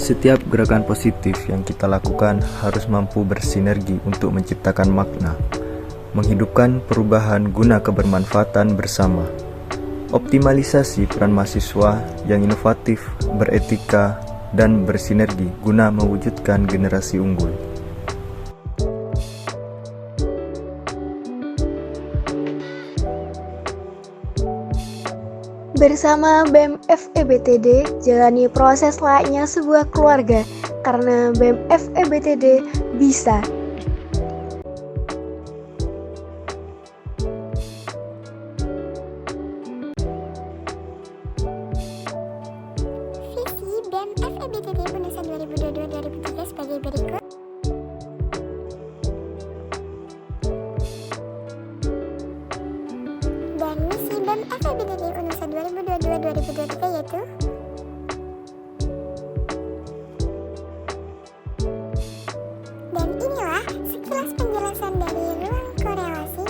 Setiap gerakan positif yang kita lakukan harus mampu bersinergi untuk menciptakan makna, menghidupkan perubahan guna kebermanfaatan bersama. Optimalisasi peran mahasiswa yang inovatif, beretika, dan bersinergi guna mewujudkan generasi unggul. Bersama BEM FEBTD, jalani proses layaknya sebuah keluarga, karena BEM FEBTD bisa. Visi BEM FEBTD Unusan 2022-2023 sebagai berikut. Dan misi BEM FEBTD Unusan 2022-2023 yaitu dan inilah sekilas penjelasan dari ruang korelasi.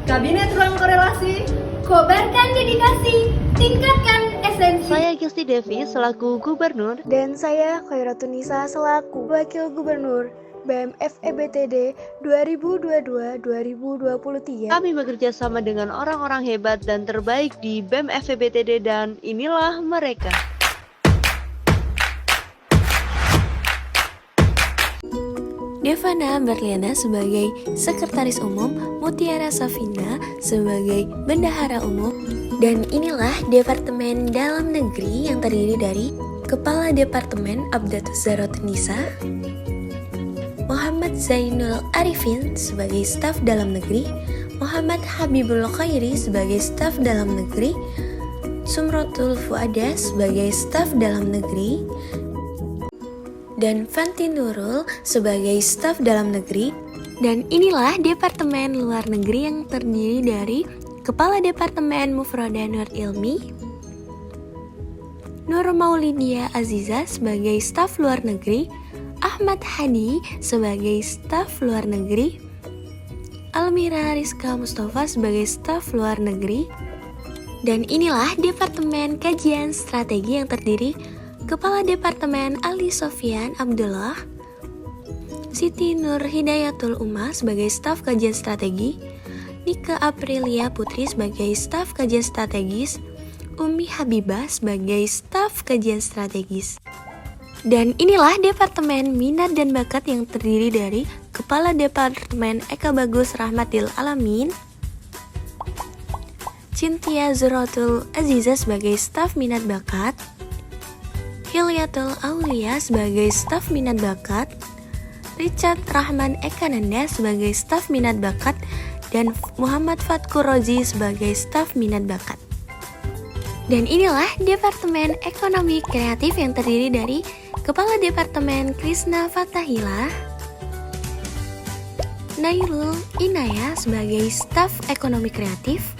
Kabinet Ruang Korelasi, kobarkan dedikasi, tingkatkan esensi. Saya Kirsti Devi selaku Gubernur. Dan saya Khairatun-Nisa selaku Wakil Gubernur BEM FEBTD 2022-2023. Kami bekerja sama dengan orang-orang hebat dan terbaik di BEM FEBTD dan inilah mereka. Devana Berliana sebagai Sekretaris Umum, Mutiara Safina sebagai Bendahara Umum, dan inilah Departemen Dalam Negeri yang terdiri dari Kepala Departemen Abdatus Zarot Nisa, Muhammad Zainul Arifin sebagai Staf Dalam Negeri, Muhammad Habibul Khairi sebagai Staf Dalam Negeri, Sumrotul Fuada sebagai Staf Dalam Negeri, dan Fanti Nurul sebagai Staf Dalam Negeri. Dan inilah Departemen Luar Negeri yang terdiri dari Kepala Departemen Mufroda Nur Ilmi, Nur Maulidia Aziza sebagai Staf Luar Negeri, Ahmad Hadi sebagai Staf Luar Negeri, Almira Rizka Mustafa sebagai Staf Luar Negeri. Dan inilah Departemen Kajian Strategi yang terdiri Kepala Departemen Ali Sofyan Abdullah, Siti Nur Hidayatul Umah sebagai Staf Kajian Strategi, Nika Aprilia Putri sebagai Staf Kajian Strategis, Umi Habibah sebagai Staf Kajian Strategis. Dan inilah Departemen Minat dan Bakat yang terdiri dari Kepala Departemen Eka Bagus Rahmatil Alamin, Cintia Zuratul Aziza sebagai Staf Minat Bakat, Hilyatul Aulia sebagai Staf Minat Bakat, Richard Rahman Ekananda sebagai Staf Minat Bakat, dan Muhammad Fatkur Rozi sebagai Staf Minat Bakat. Dan inilah Departemen Ekonomi Kreatif yang terdiri dari Kepala Departemen Krisna Fatahila, Nailul Inaya sebagai Staf Ekonomi Kreatif,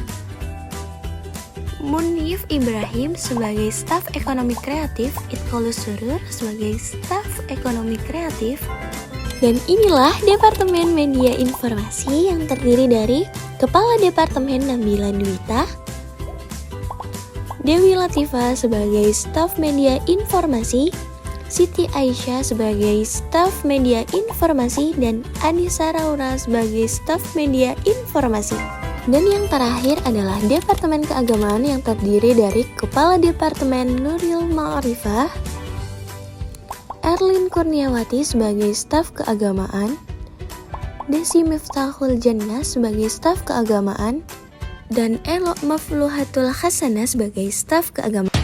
Munif Ibrahim sebagai Staf Ekonomi Kreatif, Itqolus Surur sebagai Staf Ekonomi Kreatif. Dan inilah Departemen Media Informasi yang terdiri dari Kepala Departemen Nabila Dwita, Dewi Latifah sebagai Staf Media Informasi, Siti Aisyah sebagai Staf Media Informasi, dan Anissa Raura sebagai Staf Media Informasi. Dan yang terakhir adalah Departemen Keagamaan yang terdiri dari Kepala Departemen Nuril Ma'arifah, Erlin Kurniawati sebagai Staf Keagamaan, Desi Miftahul Jannah sebagai Staf Keagamaan, dan Elo Mafluhatul Hasanah sebagai Staf Keagamaan.